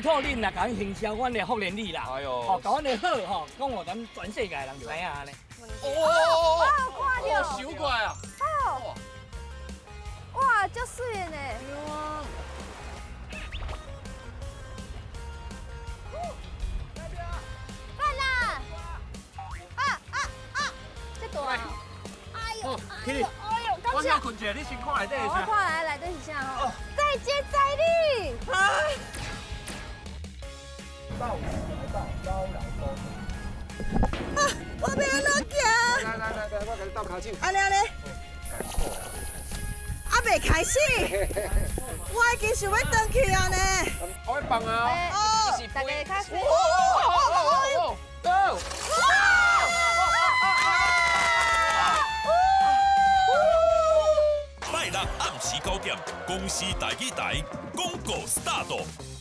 托恁啦，甲咱行销阮的福联利啦。哎呦哦，甲阮的好吼，讲互咱全世界人知影安尼。哦，看到，小怪啊！哦，哇，足水的呢。饭啦！这大啊！哎呦，哎呦，哎呦，我想困一下，你先看内底我下。看来这是啥吼？再接再厉！我要安怎行？来，我给你倒脚手。安尼，还未开始，我已经想要转去啊呢。我会放啊！哦，大家开始。哦！拜六暗时9点，公司台语台广告 start。